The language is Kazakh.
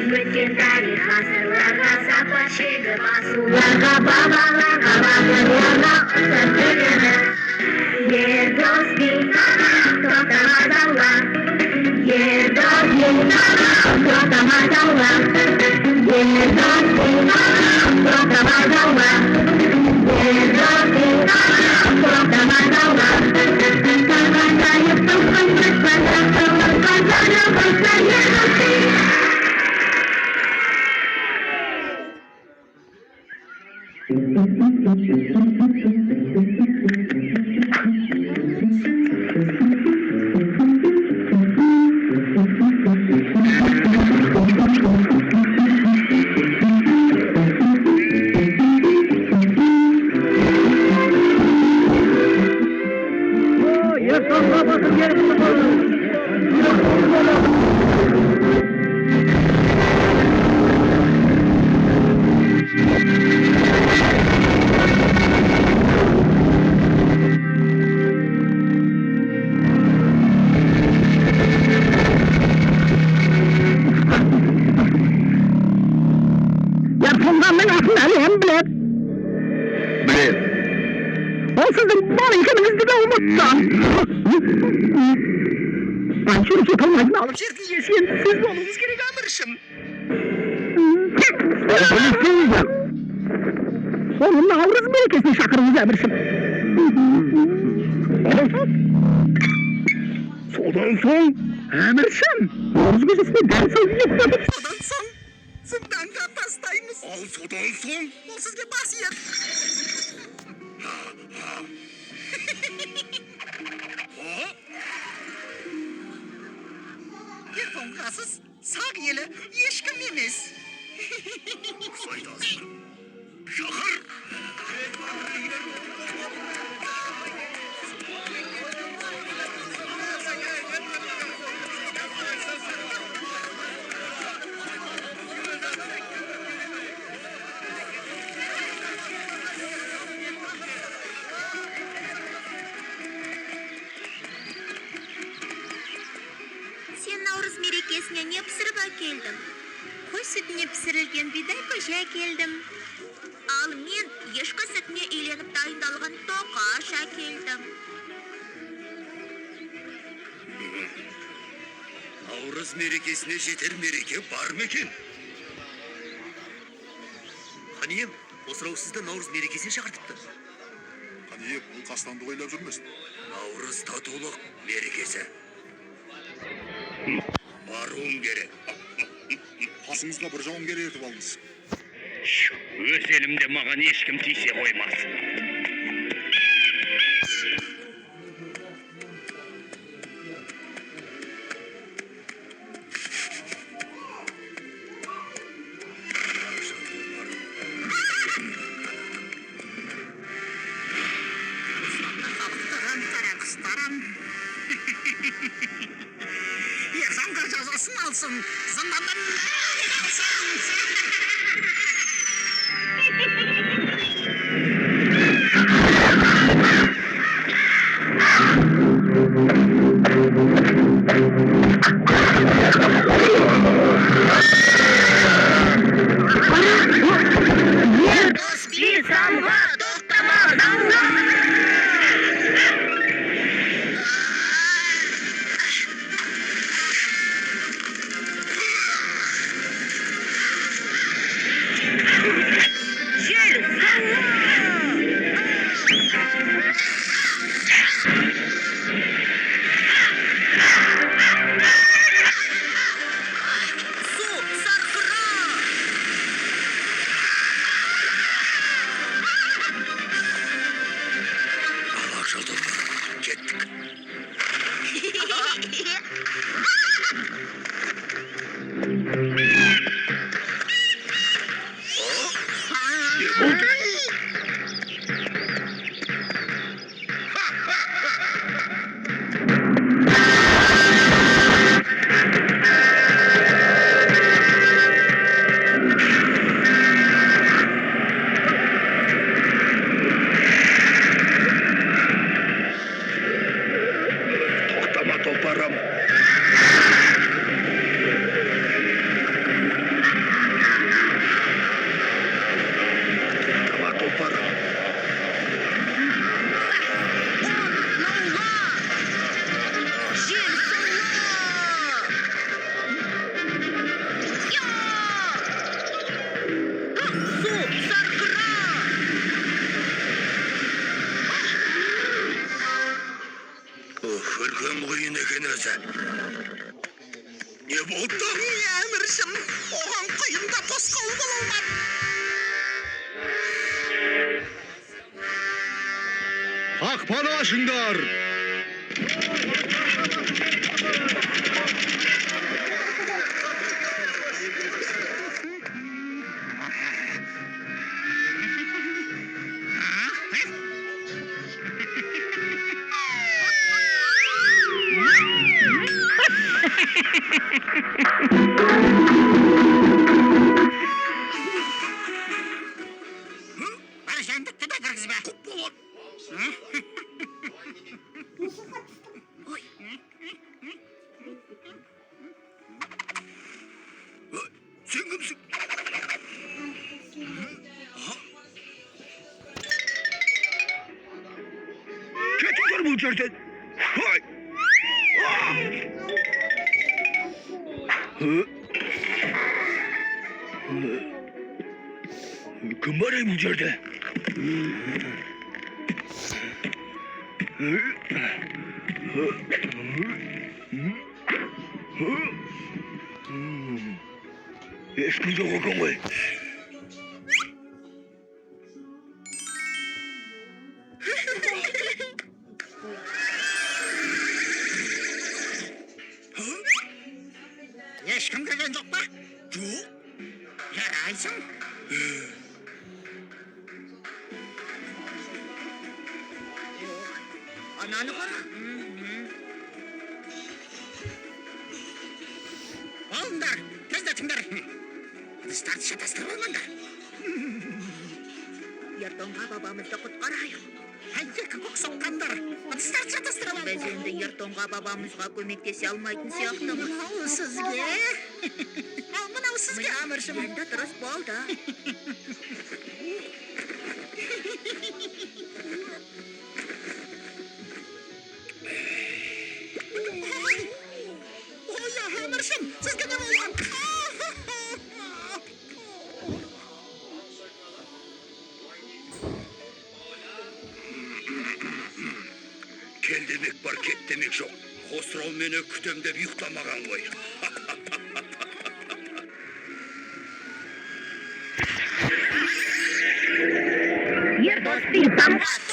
Mencintai hasilnya siapa sih warga babalarga warga sebenarnya Yedoski kota masalah Yedoski kota masalah Yedoski kota masalah Yedoski kota masalah karena saya bukan berpada karena saya Ben şunu tutamayın alıp çizgi yesin. Siz de olunuz geri kaldırışım. Onun Navruz Melekesi'ni şakırınızı emirsin. Sodan son emirsin. Navruz Gecesi'ni ders yapmadık. Sodan son. Zından kapastayımız. Al sodan son. O sizge basiyet. Telefonsuz sağ yeli yeşkim emez. Faydası. Şahır. Sen Navruz merекesine ne pişirip geldim? Koy sütüne pişirilgen biday koşa geldim. Al men yeşka sütüne eğlenip dayındalgan toqaşa geldim. Navruz merекesine jeter mereke var mı eкен? Haniyem, осырау сізді Наурыз мерекесіне шақыртыпты. Haniyem, бұл қастанды ойлап жүрмесін. Наурыз татулық мерекесі. Баруым керек. Қасыңызға бір жауынгер ертіп алыңыз. Өз елімде маған ешкім тисе қоймас. Yaşamda cezasını alsın. Zindandan alsın. Әміршім, оған қиында тосқауыл бола алмады. Қақпаны ашыңдар! Жәндікті де кіргізбе. Құп болады. Сен кімсің? Кетіңдер бұл жерден! Ой! Кім бар бұл жерде? Ешкім жоқ екен ғой. Ешкім кірген жоқ па? Жоқ. Жарайсың. Ananı qara. Alыңдар, тездетіңдер. Ыдыстарды шатастырып алмаңдар. Ертоңға бабамызды құтқарайық. Екі көк соққандар. Ыдыстарды шатастырып Біз алмаңдар. енді ертоңға бабамызға көмектесе алмайтын сияқтымыз. Мынау сізге. Мынау сізге, Әміршім. Енді дұрыс болды. Ой, Әміршім, сізге не болған? Кел демек бар, кет демек жоқ. Қосырау мені күтем деп ұйықтамаған ғой. Ер дос бей самғат.